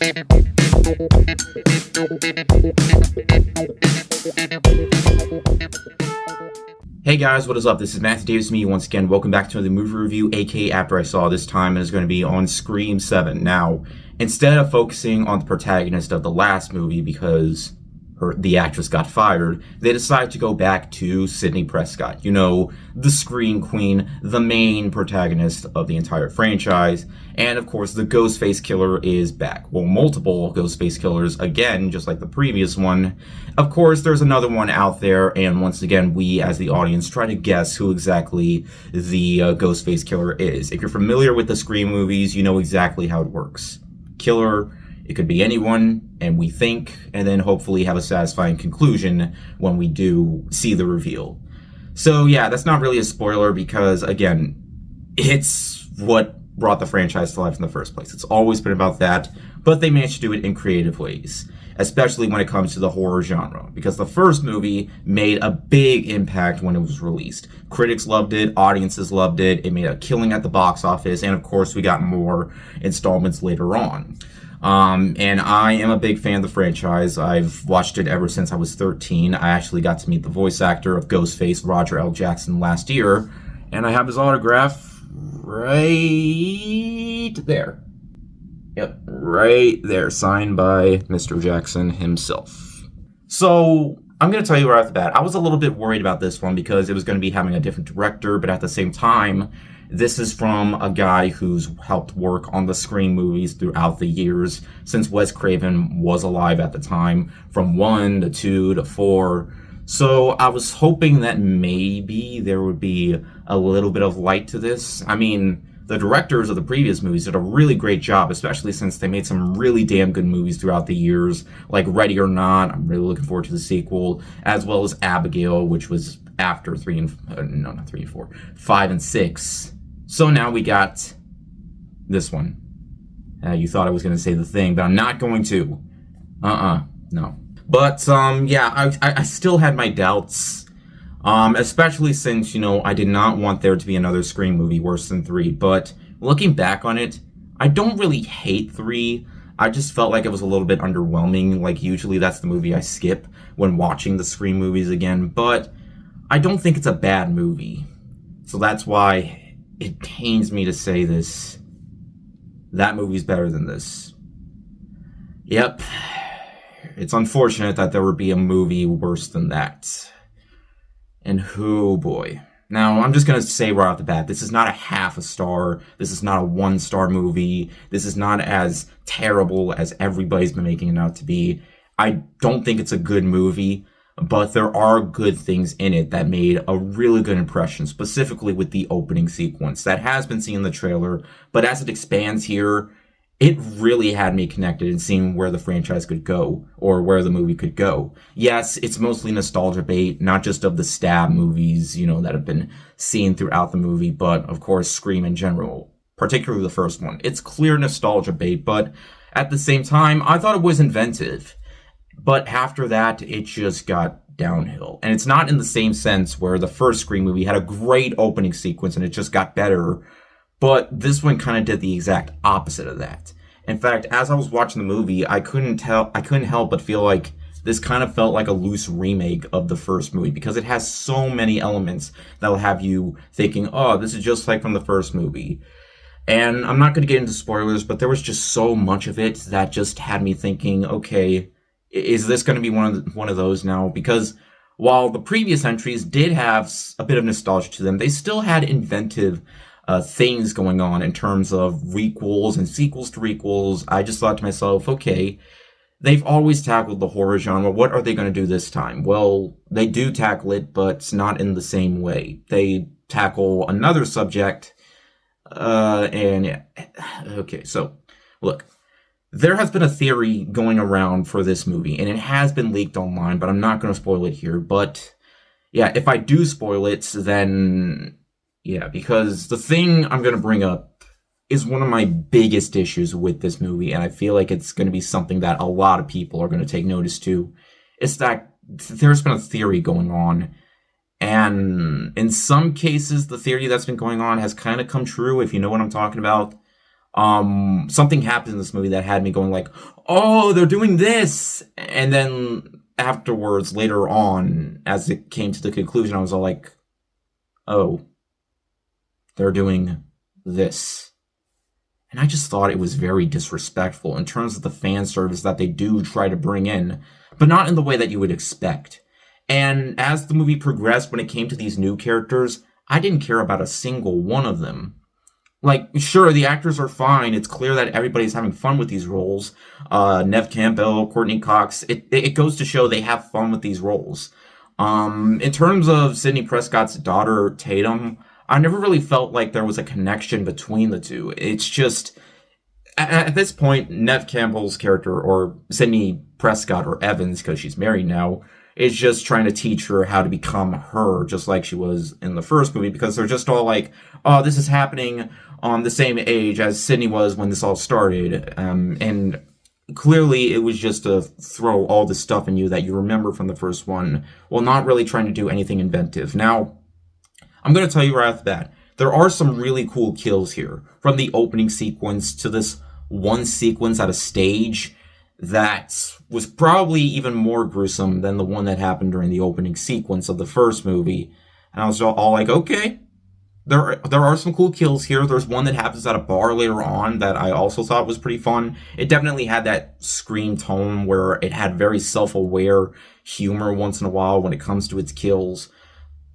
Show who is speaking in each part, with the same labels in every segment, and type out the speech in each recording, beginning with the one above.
Speaker 1: Hey guys, what is up? This is Matthew Davis, me once again. Welcome back to the movie review, aka After I Saw. This time is going to be on Scream 7. Now, instead of focusing on the protagonist of the last movie because the actress got fired, they decided to go back to Sidney Prescott. You know, the Scream Queen, the main protagonist of the entire franchise. And of course, the Ghostface Killer is back. Well, multiple Ghostface Killers, again, just like the previous one. Of course, there's another one out there, and once again, we as the audience try to guess who exactly the Ghostface Killer is. If you're familiar with the Scream movies, you know exactly how it works. Killer, it could be anyone, and we think, and then hopefully have a satisfying conclusion when we do see the reveal. So yeah, that's not really a spoiler because, again, it's what brought the franchise to life in the first place. It's always been about that, but they managed to do it in creative ways, especially when it comes to the horror genre, because the first movie made a big impact when it was released. Critics loved it, audiences loved it, it made a killing at the box office, and of course we got more installments later on. And I am a big fan of the franchise. I've watched it ever since I was 13. I actually got to meet the voice actor of Ghostface, Roger L. Jackson, last year, and I have his autograph right there. Yep, right there, signed by Mr. Jackson himself. So, I'm going to tell you right off the bat, I was a little bit worried about this one because it was going to be having a different director, but at the same time, this is from a guy who's helped work on the Scream movies throughout the years, since Wes Craven was alive at the time, from 1 to 2 to 4. So I was hoping that maybe there would be a little bit of light to this. I mean, the directors of the previous movies did a really great job, especially since they made some really damn good movies throughout the years, like Ready or Not. I'm really looking forward to the sequel, as well as Abigail, which was after 5 and 6. So now we got this one. You thought I was going to say The Thing, but I'm not going to. No. But, yeah, I still had my doubts. Especially since, I did not want there to be another Scream movie worse than 3. But looking back on it, I don't really hate 3. I just felt like it was a little bit underwhelming. Like, usually that's the movie I skip when watching the Scream movies again. But I don't think it's a bad movie. So that's why it pains me to say this. That movie's better than this. Yep. It's unfortunate that there would be a movie worse than that. And oh boy. Now, I'm just going to say right off the bat, this is not a half a star. This is not a 1-star movie. This is not as terrible as everybody's been making it out to be. I don't think it's a good movie, but there are good things in it that made a really good impression, specifically with the opening sequence that has been seen in the trailer, but as it expands here, it really had me connected in seeing where the franchise could go, or where the movie could go. Yes, it's mostly nostalgia bait, not just of the Stab movies, that have been seen throughout the movie, but of course Scream in general, particularly the first one. It's clear nostalgia bait, but at the same time, I thought it was inventive. But after that, it just got downhill. And it's not in the same sense where the first Scream movie had a great opening sequence and it just got better. But this one kind of did the exact opposite of that. In fact, as I was watching the movie, I couldn't help but feel like this kind of felt like a loose remake of the first movie because it has so many elements that will have you thinking, oh, this is just like from the first movie. And I'm not going to get into spoilers, but there was just so much of it that just had me thinking, okay, is this going to be one of those now? Because while the previous entries did have a bit of nostalgia to them, they still had inventive things going on in terms of requels and sequels to requels. I just thought to myself, okay, they've always tackled the horror genre. What are they going to do this time? Well, they do tackle it, but not in the same way. They tackle another subject, and yeah. Okay, so look. There has been a theory going around for this movie, and it has been leaked online, but I'm not going to spoil it here. But, yeah, if I do spoil it, then, yeah, because the thing I'm going to bring up is one of my biggest issues with this movie, and I feel like it's going to be something that a lot of people are going to take notice to. It's that there's been a theory going on, and in some cases, the theory that's been going on has kind of come true, if you know what I'm talking about. Something happened in this movie that had me going like, oh, they're doing this. And then afterwards, later on, as it came to the conclusion, I was all like, oh, they're doing this. And I just thought it was very disrespectful in terms of the fan service that they do try to bring in, but not in the way that you would expect. And as the movie progressed, when it came to these new characters, I didn't care about a single one of them. Like, sure, the actors are fine. It's clear that everybody's having fun with these roles. Nev Campbell, Courtney Cox. It goes to show they have fun with these roles. In terms of Sidney Prescott's daughter, Tatum, I never really felt like there was a connection between the two. It's just, at this point, Nev Campbell's character, or Sidney Prescott, or Evans, because she's married now, is just trying to teach her how to become her, just like she was in the first movie, because they're just all like, oh, this is happening on the same age as Sydney was when this all started. And clearly it was just to throw all this stuff in you that you remember from the first one, while not really trying to do anything inventive. Now, I'm going to tell you right off the bat, there are some really cool kills here. From the opening sequence to this one sequence at a stage that was probably even more gruesome than the one that happened during the opening sequence of the first movie. And I was all like, okay, there are some cool kills here. There's one that happens at a bar later on that I also thought was pretty fun. It definitely had that Scream tone where it had very self-aware humor once in a while when it comes to its kills.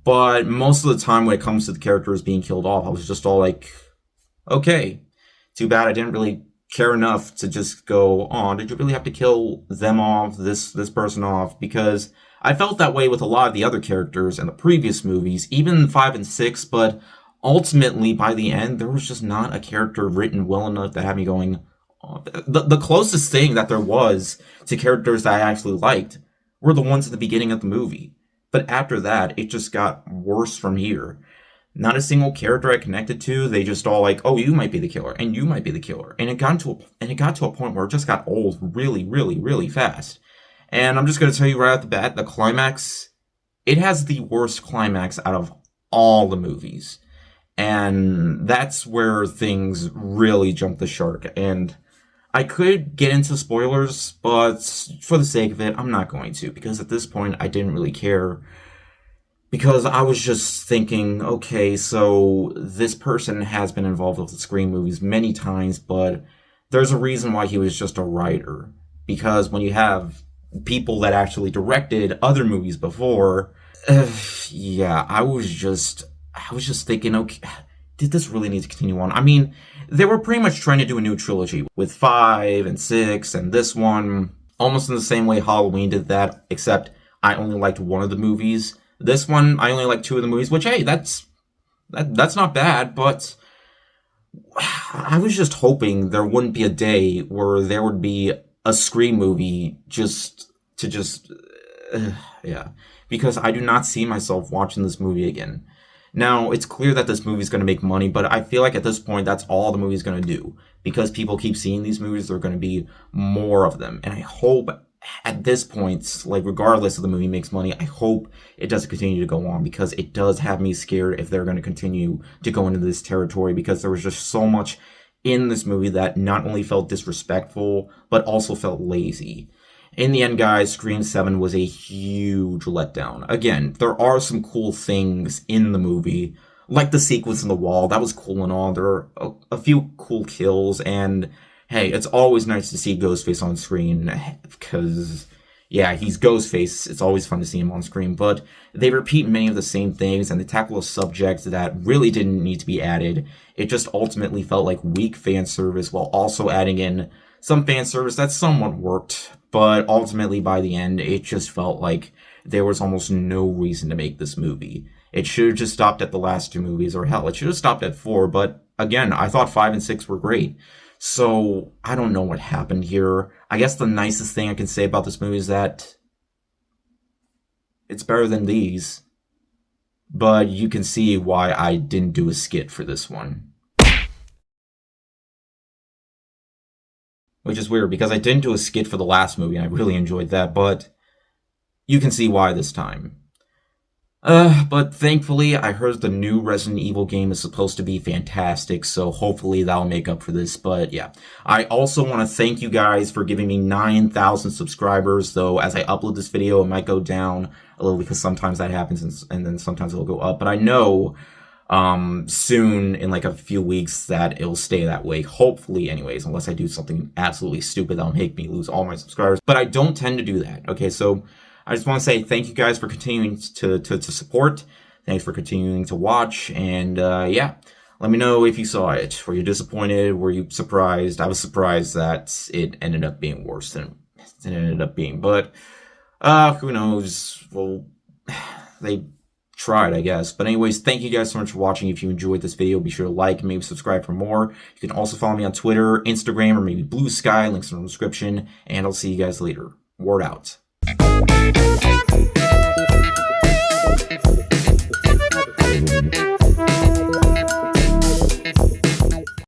Speaker 1: But most of the time when it comes to the characters being killed off, I was just all like, okay, too bad I didn't really care enough to just go, oh, did you really have to kill them off, this person off? Because I felt that way with a lot of the other characters in the previous movies, even 5 and 6, but ultimately, by the end, there was just not a character written well enough to have me going, oh. The closest thing that there was to characters that I actually liked were the ones at the beginning of the movie. But after that, it just got worse from here. Not a single character I connected to. They just all like, oh, you might be the killer, and you might be the killer. And it got to a point where it just got old really, really, really fast. And I'm just going to tell you right off the bat, the climax, it has the worst climax out of all the movies. And that's where things really jump the shark. And I could get into spoilers, but for the sake of it, I'm not going to. Because at this point, I didn't really care. Because I was just thinking, okay, so this person has been involved with the Scream movies many times, but there's a reason why he was just a writer. Because when you have people that actually directed other movies before, yeah, I was just thinking, okay, did this really need to continue on? I mean, they were pretty much trying to do a new trilogy with 5 and 6 and this one, almost in the same way Halloween did that, except I only liked one of the movies. This one, I only liked 2 of the movies, which, hey, that's not bad, but I was just hoping there wouldn't be a day where there would be a Scream movie yeah, because I do not see myself watching this movie again. Now, it's clear that this movie is going to make money, but I feel like at this point, that's all the movie's going to do. Because people keep seeing these movies, there are going to be more of them. And I hope at this point, like regardless of the movie makes money, I hope it doesn't continue to go on, because it does have me scared if they're going to continue to go into this territory, because there was just so much in this movie that not only felt disrespectful, but also felt lazy. In the end, guys, Scream 7 was a huge letdown. Again, there are some cool things in the movie, like the sequence in the wall. That was cool and all. There are a few cool kills, and hey, it's always nice to see Ghostface on screen, because, yeah, he's Ghostface. It's always fun to see him on screen, but they repeat many of the same things, and they tackle a subject that really didn't need to be added. It just ultimately felt like weak fan service, while also adding in some fan service that somewhat worked. But ultimately, by the end, it just felt like there was almost no reason to make this movie. It should have just stopped at the last 2 movies, or hell, it should have stopped at 4, but again, I thought 5 and 6 were great. So, I don't know what happened here. I guess the nicest thing I can say about this movie is that it's better than these. But you can see why I didn't do a skit for this one. Which is weird, because I didn't do a skit for the last movie, and I really enjoyed that, but you can see why this time. But thankfully, I heard the new Resident Evil game is supposed to be fantastic, so hopefully that'll make up for this. But yeah, I also want to thank you guys for giving me 9,000 subscribers, though as I upload this video, it might go down a little because sometimes that happens and then sometimes it'll go up. But I know soon, in like a few weeks, that it'll stay that way, hopefully anyways, unless I do something absolutely stupid that'll make me lose all my subscribers. But I don't tend to do that, okay? So I just want to say thank you guys for continuing to support. Thanks for continuing to watch. And yeah, let me know if you saw it. Were you disappointed? Were you surprised? I was surprised that it ended up being worse than it ended up being. But who knows? Well, they tried, I guess. But anyways, thank you guys so much for watching. If you enjoyed this video, be sure to like and maybe subscribe for more. You can also follow me on Twitter, Instagram, or maybe Blue Sky. Links in the description. And I'll see you guys later. Word out.